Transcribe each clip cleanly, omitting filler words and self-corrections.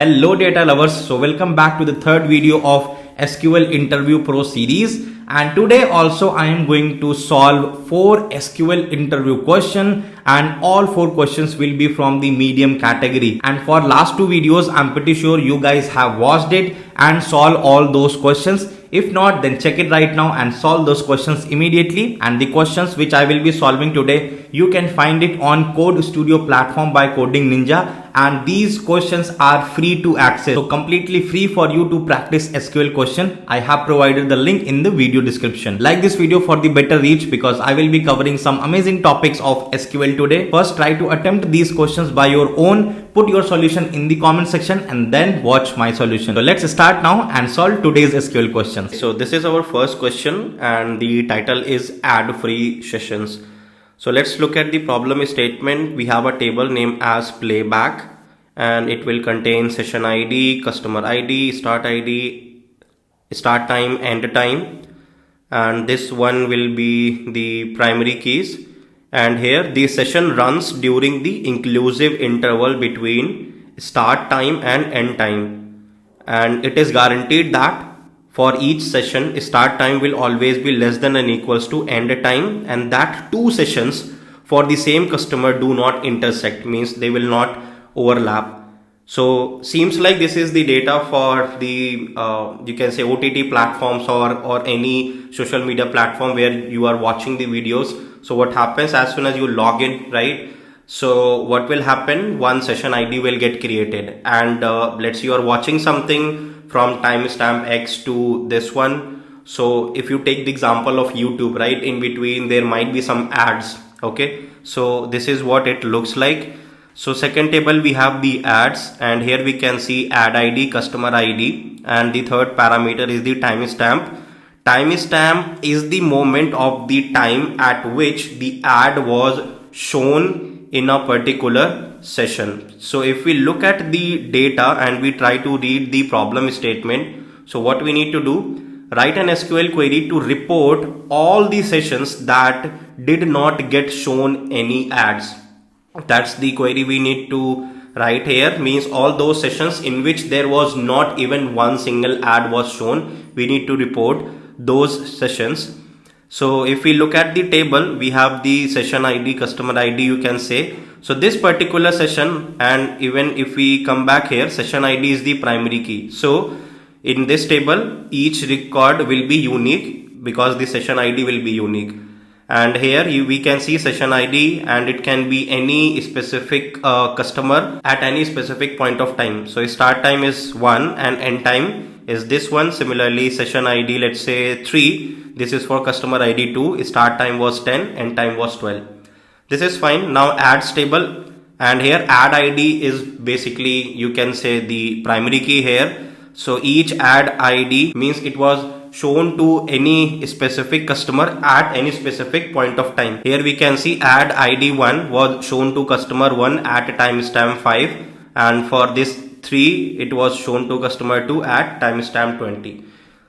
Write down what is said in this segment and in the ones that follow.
Hello data lovers, so welcome back to the third video of SQL Interview Pro series, and today also I am going to solve 4 SQL interview questions, and all 4 questions will be from the medium category. And for last 2 videos I'm pretty sure you guys have watched it and solved all those questions. If not, then check it right now and solve those questions immediately. And the questions which I will be solving today, you can find it on Code Studio platform by Coding Ninja, and these questions are free to access, so completely free for you to practice SQL question. I have provided the link in the video description. Like this video for the better reach, because I will be covering some amazing topics of SQL today. First, try to attempt these questions by your own. Put your solution in the comment section and then watch my solution. So let's start now and solve today's SQL questions. So this is our first question and the title is add free sessions. So let's look at the problem statement. We have a table named as playback, and it will contain session ID, customer ID, start time, end time, and this one will be the primary keys. And here the session runs during the inclusive interval between start time and end time, and it is guaranteed that for each session start time will always be less than or equals to end time, and that 2 sessions for the same customer do not intersect, means they will not overlap. So seems like this is the data for the you can say OTT platforms or any social media platform where you are watching the videos. So what happens as soon as you log in, right? So what will happen, one session ID will get created, and let's say you are watching something from timestamp X to this one. So if you take the example of YouTube, right, in between there might be some ads. Okay, so this is what it looks like. So second table we have the ads, and here we can see ad ID, customer ID, and the third parameter is the timestamp. Timestamp is the moment of the time at which the ad was shown in a particular session. So if we look at the data and we try to read the problem statement, so what we need to do, write an SQL query to report all the sessions that did not get shown any ads. That's the query we need to write here, means all those sessions in which there was not even one single ad was shown, we need to report those sessions. So if we look at the table, we have the session ID, customer ID, you can say. So this particular session, and even if we come back here, session ID is the primary key. So in this table, each record will be unique because the session ID will be unique. And here we can see session ID, and it can be any specific customer at any specific point of time. So start time is 1 and end time is this one. Similarly, session ID, let's say 3. This is for customer ID 2. Start time was 10, end time was 12. This is fine. Now ads table, and here ad ID is basically, you can say, the primary key here. So each ad ID means it was shown to any specific customer at any specific point of time. Here we can see ad ID 1 was shown to customer 1 at timestamp 5, and for this 3 it was shown to customer 2 at timestamp 20.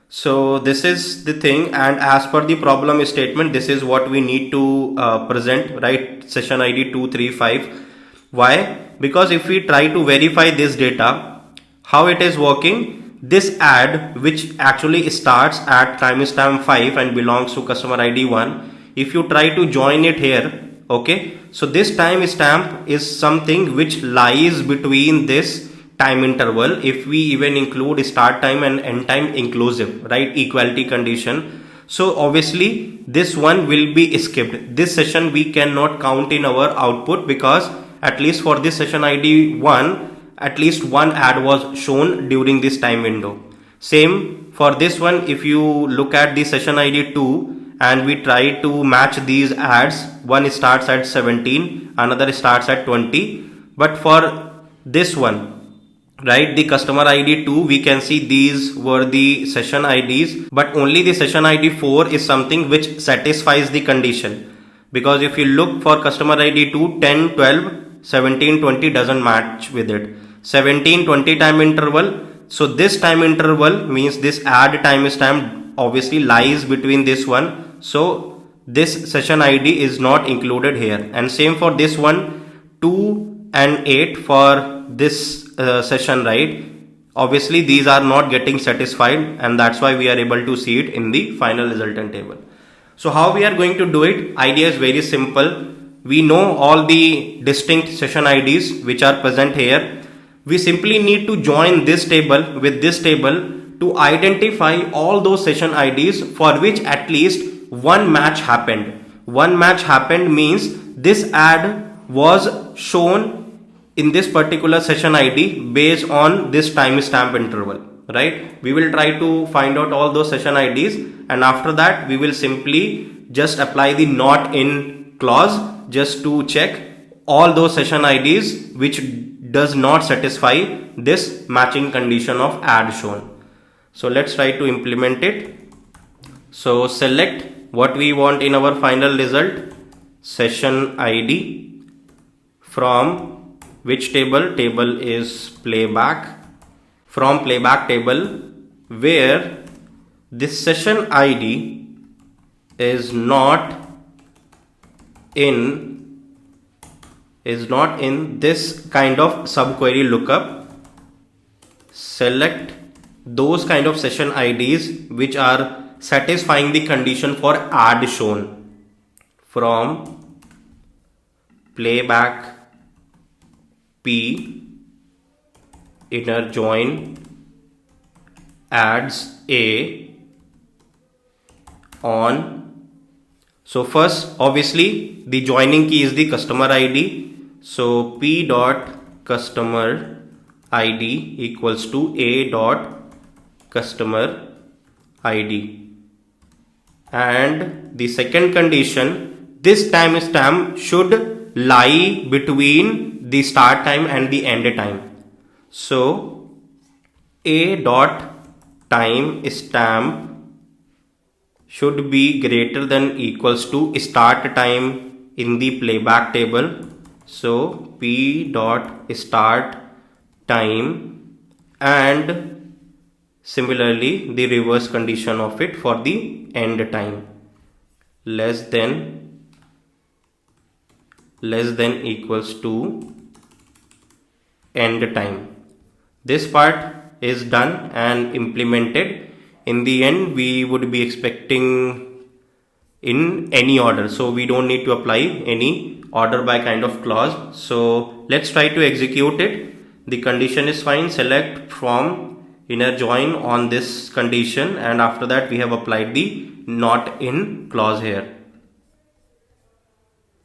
So this is the thing, and as per the problem statement, this is what we need to present, right? Session ID 235. Why? Because if we try to verify this data, how it is working, this ad which actually starts at timestamp 5 and belongs to customer ID 1, if you try to join it here, okay, so this timestamp is something which lies between this time interval, if we even include start time and end time inclusive, right, equality condition. So obviously this one will be skipped. This session we cannot count in our output, because at least for this session ID 1, at least one ad was shown during this time window. Same for this one. If you look at the session ID 2 and we try to match these ads, one starts at 17, another starts at 20, but for this one, right, the customer ID 2, we can see these were the session IDs, but only the session ID 4 is something which satisfies the condition, because if you look for customer ID 2, 10, 12, 17, 20 doesn't match with it. 17, 20 time interval. So this time interval means this ad timestamp obviously lies between this one. So this session ID is not included here. And same for this one, 2 and 8 for this session, right? Obviously these are not getting satisfied, and that's why we are able to see it in the final resultant table. So how we are going to do it? Idea is very simple. We know all the distinct session IDs which are present here. We simply need to join this table with this table to identify all those session IDs for which at least one match happened. One match happened means this ad was shown in this particular session ID based on this timestamp interval, right? We will try to find out all those session IDs, and after that we will simply just apply the not in clause just to check all those session IDs which does not satisfy this matching condition of ad shown. So let's try to implement it. So select what we want in our final result, session ID, from which table? Table is playback. From playback table, where this session ID is not in this kind of subquery lookup. Select those kind of session IDs which are satisfying the condition for ad shown. From playback P inner join adds A on. So first obviously the joining key is the customer ID. So P dot customer ID equals to A dot customer ID. And the second condition, this timestamp should lie between the start time and the end time. So A dot time stamp should be greater than equals to start time in the playback table. So P dot start time, and similarly the reverse condition of it for the end time, less than equals to end time. This part is done and implemented. In the end we would be expecting in any order, so we don't need to apply any order by kind of clause. So let's try to execute it. The condition is fine. Select from inner join on this condition, and after that we have applied the not in clause here.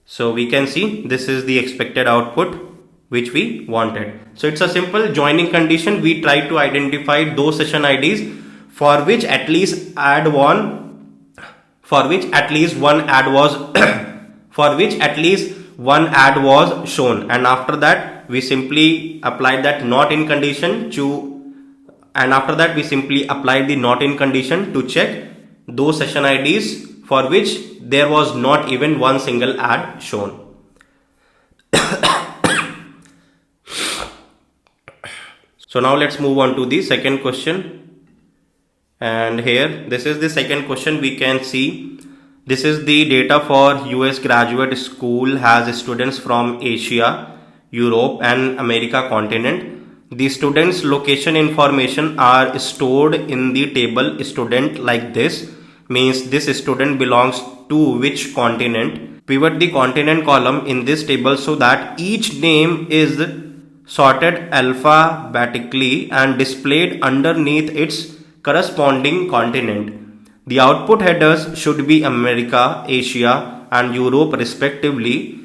So we can see this is the expected output which we wanted. So it's a simple joining condition. We try to identify those session IDs for which at least one ad was shown, and after that we simply applied that not in condition to check those session IDs for which there was not even one single ad shown. So now let's move on to the second question, and here this is the second question. We can see this is the data for US graduate school has students from Asia, Europe and America continent. The students location information are stored in the table student like this, means this student belongs to which continent. Pivot the continent column in this table so that each name is sorted alphabetically and displayed underneath its corresponding continent. The output headers should be America, Asia and Europe respectively.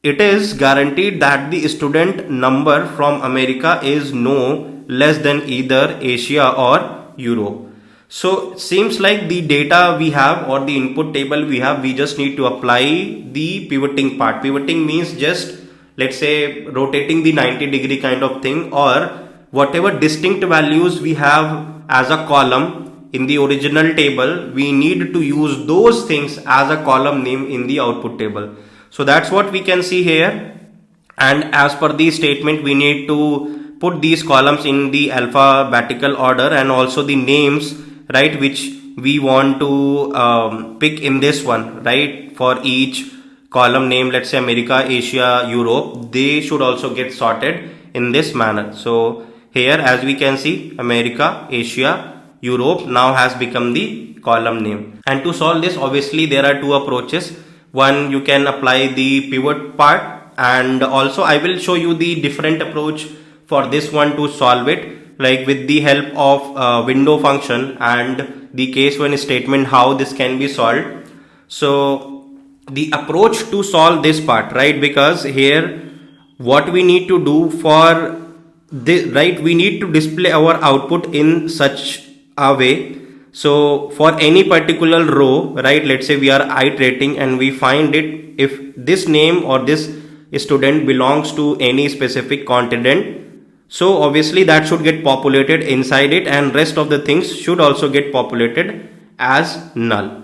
It is guaranteed that the student number from America is no less than either Asia or Europe. So it seems like the data we have or the input table we have, we just need to apply the pivoting part. Pivoting means just, let's say, rotating the 90-degree kind of thing, or whatever distinct values we have as a column in the original table, we need to use those things as a column name in the output table. So that's what we can see here. And as per the statement, we need to put these columns in the alphabetical order, and also the names, right, which we want to pick in this one, right, for each column name, let's say America, Asia, Europe, they should also get sorted in this manner. So here as we can see, America, Asia, Europe now has become the column name. And to solve this, obviously there are two approaches. One, you can apply the pivot part, and also I will show you the different approach for this one to solve it, like with the help of window function and the case when statement, how this can be solved. So the approach to solve this part, right, because here what we need to do for this, right, we need to display our output in such a way. So for any particular row, right, let's say we are iterating and we find it, if this name or this student belongs to any specific continent, so obviously that should get populated inside it, and rest of the things should also get populated as null.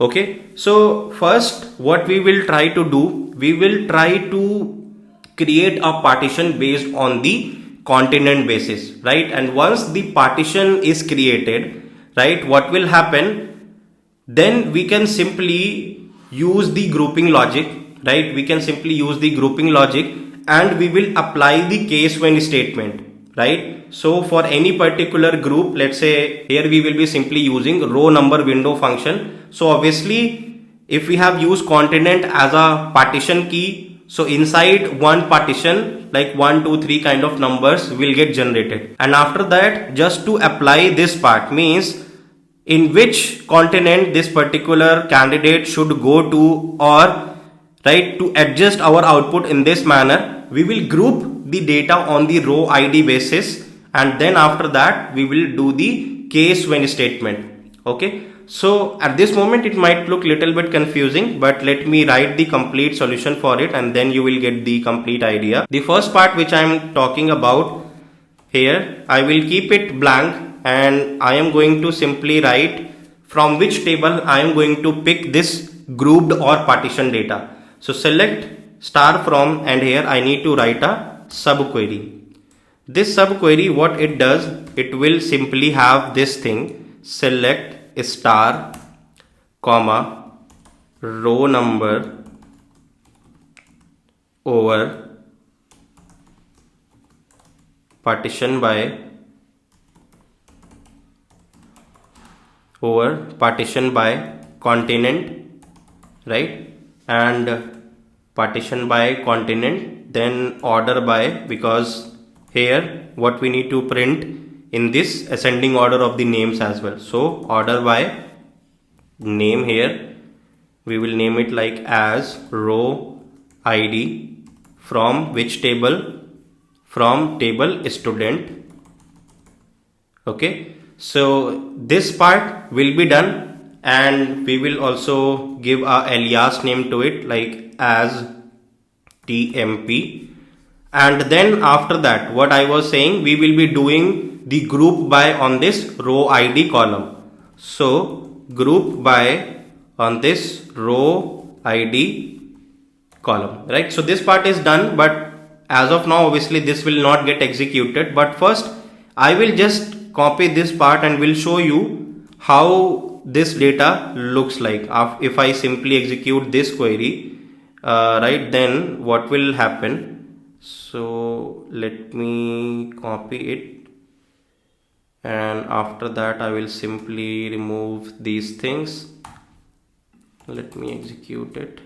Okay, so first what we will try to do, we will try to create a partition based on the continent basis, right? And once the partition is created, right, what will happen, then we can simply use the grouping logic, right? We can simply use the grouping logic and we will apply the case when statement, right? So for any particular group, let's say here we will be simply using row number window function. So obviously if we have used continent as a partition key, so inside one partition, like 1, 2, 3 kind of numbers will get generated. And after that, just to apply this part, means in which continent this particular candidate should go to, or right, to adjust our output in this manner, we will group the data on the row ID basis, and then after that we will do the case when statement. Okay, so at this moment it might look little bit confusing, but let me write the complete solution for it and then you will get the complete idea. The first part which I am talking about here, I will keep it blank and I am going to simply write from which table I am going to pick this grouped or partition data. So select star from, and here I need to write a subquery. This subquery, what it does, it will simply have this thing, select star comma row number over partition by continent, right, and partition by continent, then order by, because here what we need to print in this ascending order of the names as well. So order by name, here we will name it like as row ID from which table, from table student. Okay, so this part will be done, and we will also give a alias name to it like as TMP. And then after that, what I was saying, we will be doing the group by on this row ID column. So group by on this row ID column, right? So this part is done, but as of now obviously this will not get executed. But first I will just copy this part and will show you how this data looks like. If I simply execute this query, right, then what will happen? So let me copy it, and after that I will simply remove these things. Let me execute it.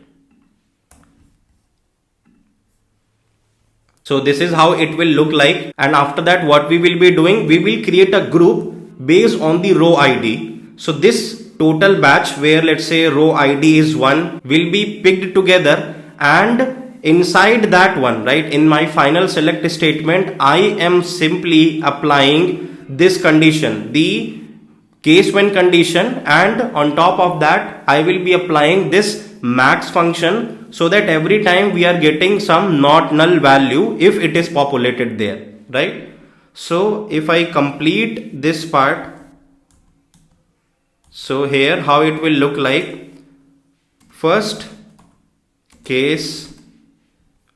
So this is how it will look like, and after that what we will be doing, we will create a group based on the row ID. So this total batch where let's say row ID is 1 will be picked together, and inside that one, right, in my final select statement, I am simply applying this condition, the case when condition, and on top of that I will be applying this max function, so that every time we are getting some not null value if it is populated there, right? So if I complete this part, so here how it will look like. First, case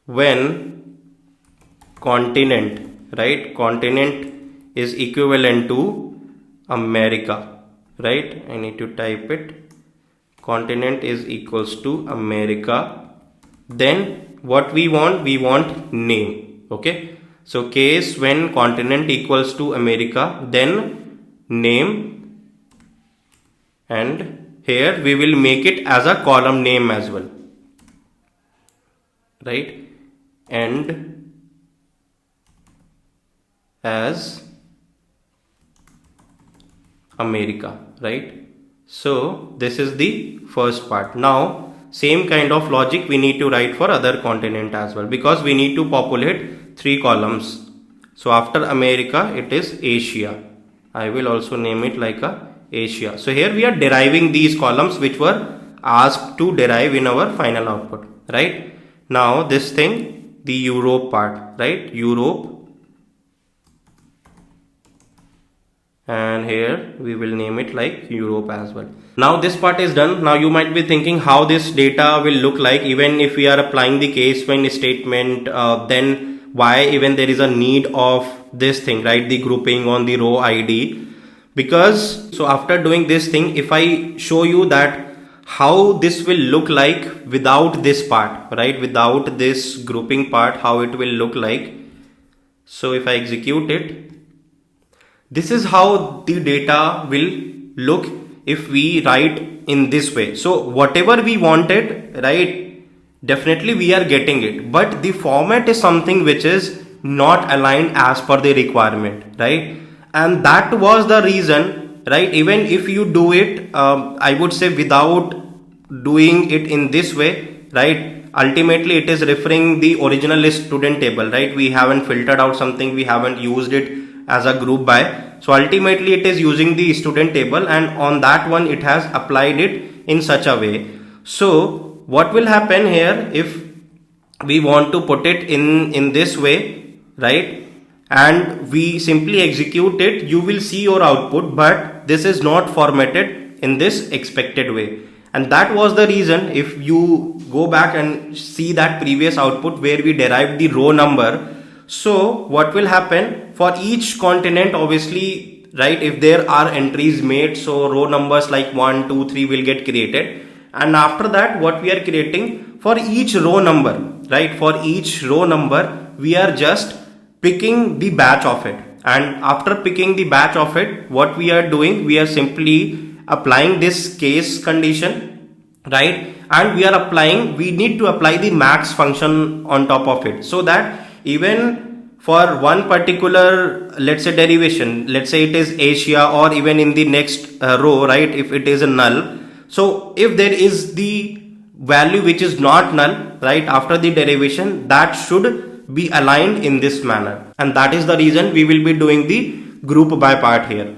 when continent, right, continent is equivalent to America, right? I need to type it, continent is equals to America. Then what we want name. Okay, So case when continent equals to America, then name, and here we will make it as a column name as well, right, and as America, right. So this is the first part. Now same kind of logic we need to write for other continent as well, because we need to populate 3 columns. So after America it is Asia. I will also name it like a Asia. So here we are deriving these columns which were asked to derive in our final output, right. Now this thing, the Europe part, right, Europe, and here we will name it like Europe as well. Now this part is done. Now you might be thinking how this data will look like even if we are applying the case when statement, then why even there is a need of this thing, right, the grouping on the row ID. Because so after doing this thing, if I show you that how this will look like without this part, right, without this grouping part, how it will look like. So if I execute it, this is how the data will look if we write in this way. So whatever we wanted, right, definitely we are getting it, but the format is something which is not aligned as per the requirement, right. And that was the reason, right, even if you do it, I would say without doing it in this way, right, ultimately it is referring the original student table, right. We haven't filtered out something, we haven't used it as a group by. So ultimately it is using the student table, and on that one it has applied it in such a way. So what will happen here if we want to put it in this way, right, and we simply execute it, you will see your output, but this is not formatted in this expected way. And that was the reason, if you go back and see that previous output where we derived the row number. So what will happen for each continent, obviously, right, if there are entries made, so row numbers like 1, 2, 3 will get created, and after that what we are creating for each row number, right, for each row number we are just picking the batch of it, and after picking the batch of it, what we are doing, we are simply applying this case condition, right, and we need to apply the max function on top of it, so that even for one particular, let's say, derivation, let's say it is Asia, or even in the next row, right, if it is a null, so if there is the value which is not null, right, after the derivation, that should be aligned in this manner, and that is the reason we will be doing the group by part here.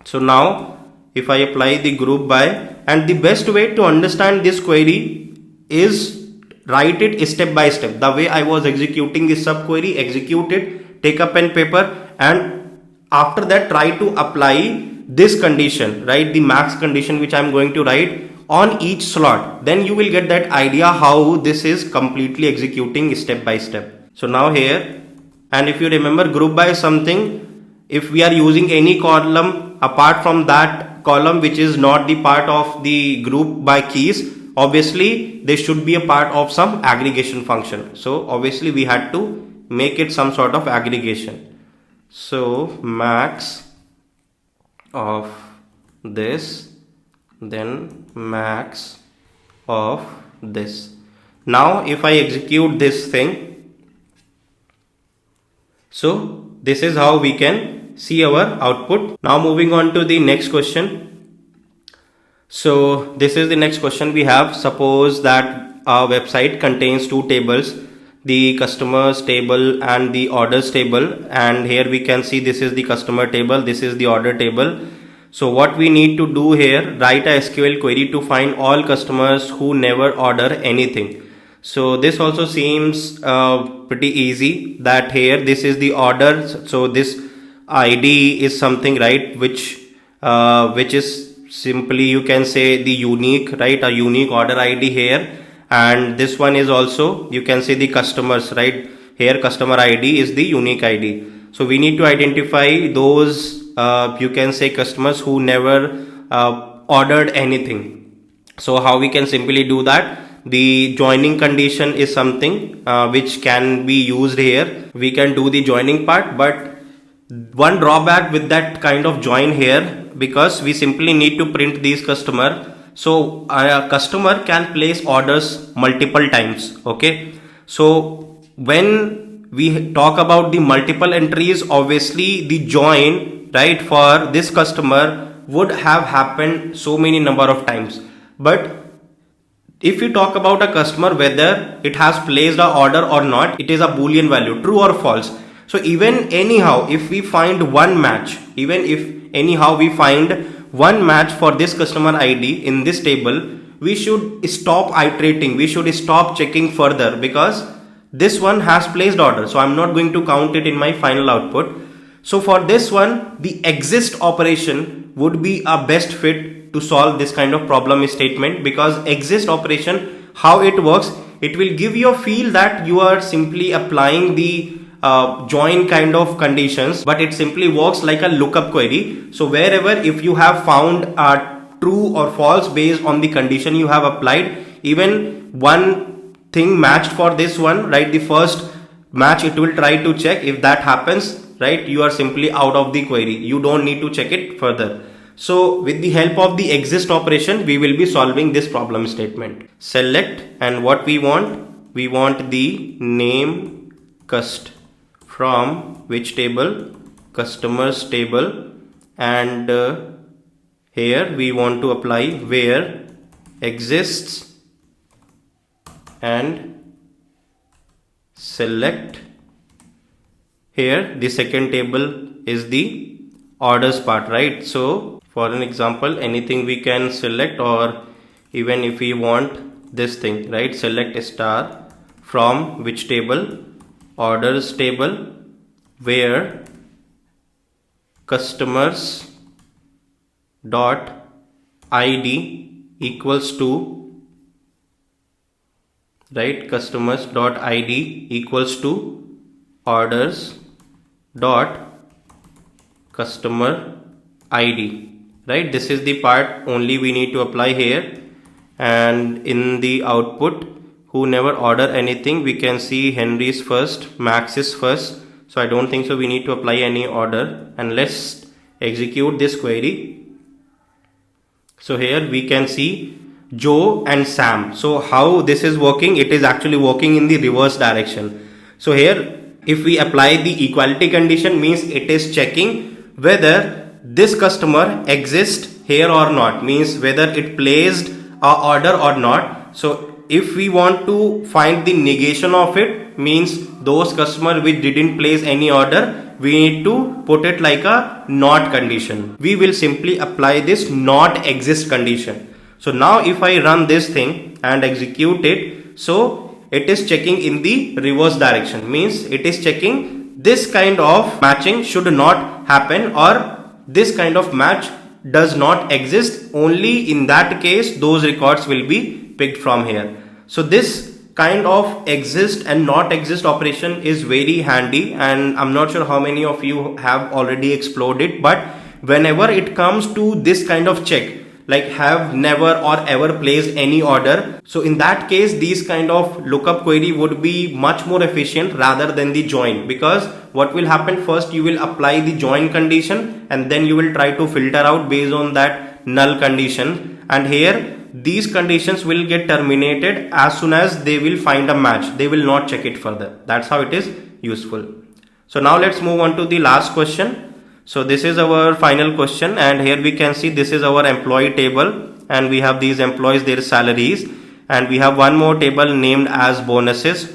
So now if I apply the group by, and the best way to understand this query is write it step by step. The way I was executing this sub query, execute it, take a pen paper, and after that try to apply this condition, right, the max condition which I am going to write on each slot. Then you will get that idea how this is completely executing step by step. So now here, and if you remember, group by is something, if we are using any column apart from that column which is not the part of the group by keys, obviously they should be a part of some aggregation function. So obviously we had to make it some sort of aggregation. So max of this, then max of this. Now if I execute this thing, so this is how we can see our output. Now moving on to the next question. So this is the next question we have. Suppose that our website contains 2 tables, the customers table and the orders table, and here we can see this is the customer table, this is the order table. So what we need to do here, write a SQL query to find all customers who never order anything. So this also seems pretty easy, that here this is the order, so this ID is something, right, which is simply, you can say, the unique, right, a unique order ID here, and this one is also, you can say, the customers, right, here customer ID is the unique ID. So we need to identify those you can say customers who never ordered anything. So how we can simply do that? the joining condition is something which can be used here. We can do the joining part, but one drawback with that kind of join here, because we simply need to print these customer. So a customer can place orders multiple times. Okay, so when we talk about the multiple entries, obviously the join, right, for this customer would have happened so many number of times. But if you talk about a customer, whether it has placed an order or not, it is a boolean value, true or false. So even anyhow, if we find one match, even if anyhow we find one match for this customer ID in this table, we should stop iterating, we should stop checking further, because this one has placed order, so I'm not going to count it in my final output. So for this one, the exist operation would be a best fit to solve this kind of problem statement, because exist operation, how it works, it will give you a feel that you are simply applying the join kind of conditions, but it simply works like a lookup query. So wherever if you have found a true or false based on the condition you have applied, even one thing matched for this one, right, the first match it will try to check. If that happens, right, you are simply out of the query, you don't need to check it further. So with the help of the exist operation, we will be solving this problem statement. Select, and what we want the name cust from which table, customers table, and here we want to apply where exists and select. Here the second table is the orders part, right? So for an example, anything we can select, or even if we want this thing, right, select star from which table, orders table, where customers dot id equals to, right, customers dot id equals to orders dot customer id, right? This is the part only we need to apply here. And in the output, who never order anything, we can see Henry's first, Max is first, so I don't think so we need to apply any order. And let's execute this query. So here we can see Joe and Sam. So how this is working, it is actually working in the reverse direction. So here if we apply the equality condition, means it is checking whether this customer exists here or not, means whether it placed a order or not. So if we want to find the negation of it, means those customer which didn't place any order, we need to put it like a not condition. We will simply apply this not exist condition. So now if I run this thing and execute it, so it is checking in the reverse direction, means it is checking this kind of matching should not happen, or this kind of match does not exist. Only in that case those records will be picked from here. So this kind of exist and not exist operation is very handy, and I'm not sure how many of you have already explored it, but whenever it comes to this kind of check, like have never or ever placed any order, so in that case these kind of lookup query would be much more efficient rather than the join, because what will happen, first you will apply the join condition and then you will try to filter out based on that null condition, and here these conditions will get terminated as soon as they will find a match. They will not check it further. That's how it is useful. So now let's move on to the last question. So this is our final question, and here we can see this is our employee table, and we have these employees, their salaries, and we have one more table named as bonuses.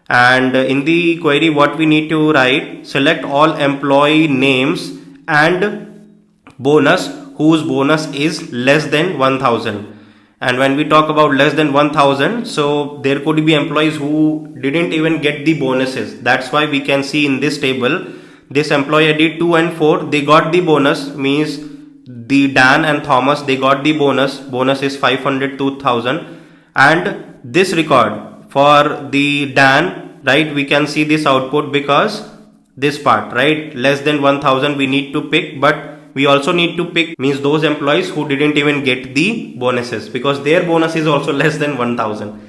And in the query what we need to write, select all employee names and bonus whose bonus is less than 1000. And when we talk about less than 1000, so there could be employees who didn't even get the bonuses. That's why we can see in this table, this employee ID 2 and 4, they got the bonus, means the Dan and Thomas, they got the bonus. Bonus is 500 to 1000. And this record for the Dan, right, we can see this output, because this part, right, less than 1000 we need to pick, but we also need to pick means those employees who didn't even get the bonuses, because their bonus is also less than 1000.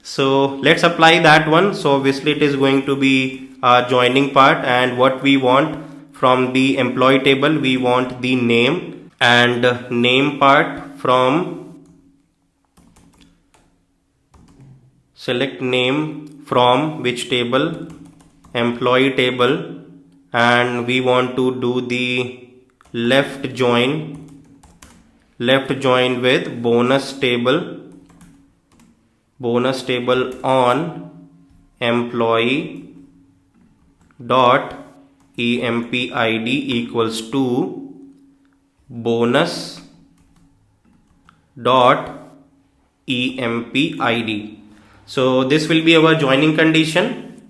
So let's apply that one. So obviously it is going to be a joining part, and what we want from the employee table, we want the name, and name part from select name from which table, employee table, and we want to do the left join with bonus table on employee dot empid equals to bonus dot empid. So this will be our joining condition,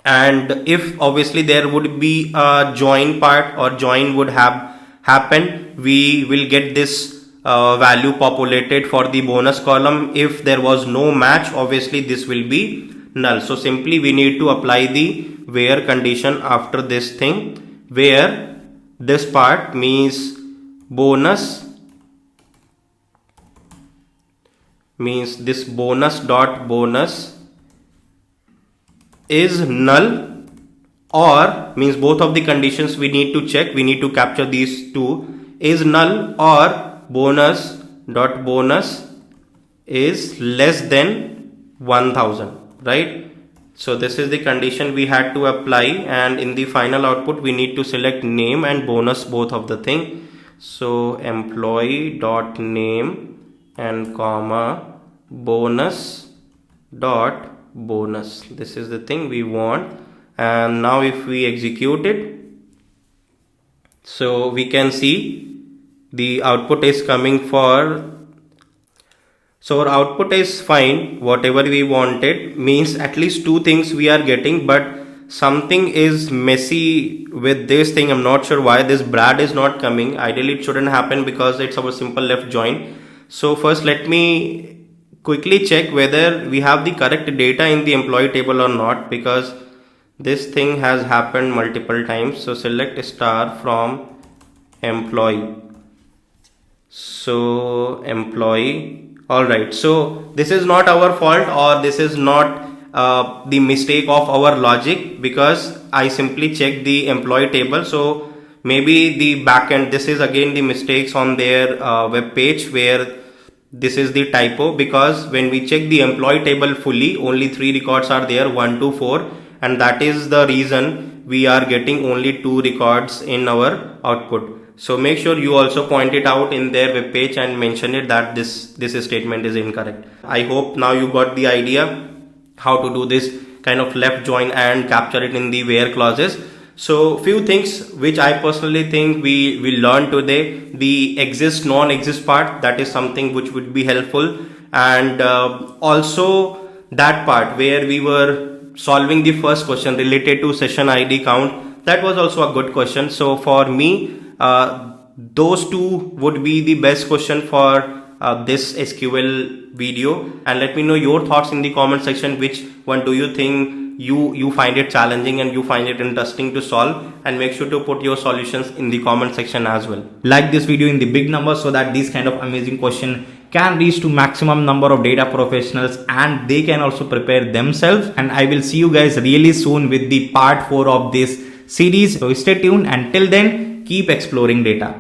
and if obviously there would be a join part or join would have happened, we will get this value populated for the bonus column. If there was no match, obviously this will be null. So simply we need to apply the where condition after this thing, where this part means bonus means this bonus dot bonus is null, or means both of the conditions we need to check, we need to capture these two, is null or bonus dot bonus is less than 1000, right? So this is the condition we had to apply, and in the final output we need to select name and bonus, both of the thing. So employee dot name and comma bonus dot bonus, this is the thing we want. And now if we execute it, so we can see the output is coming for, so our output is fine, whatever we wanted, means at least two things we are getting, but something is messy with this thing. I'm not sure why this Brad is not coming. Ideally it shouldn't happen because it's our simple left join. So first let me quickly check whether we have the correct data in the employee table or not, because this thing has happened multiple times. So select star from employee, so employee. Alright, so this is not our fault, or this is not the mistake of our logic, because I simply checked the employee table. So maybe the backend, this is again the mistakes on their web page, where this is the typo, because when we check the employee table fully, only 3 records are there, 1 to 4, and that is the reason we are getting only 2 records in our output. So make sure you also point it out in their web page and mention it that this statement is incorrect. I hope now you got the idea how to do this kind of left join and capture it in the where clauses. So few things which I personally think we will learn today: the exist non-exist part, that is something which would be helpful, and also that part where we were solving the first question related to session ID count, that was also a good question. So for me, those two would be the best question for this SQL video, and let me know your thoughts in the comment section. Which one do you think you find it challenging and you find it interesting to solve, and make sure to put your solutions in the comment section as well. Like this video in the big numbers so that these kind of amazing question can reach to maximum number of data professionals and they can also prepare themselves. And I will see you guys really soon with the part 4 of this series. So stay tuned, and till then keep exploring data.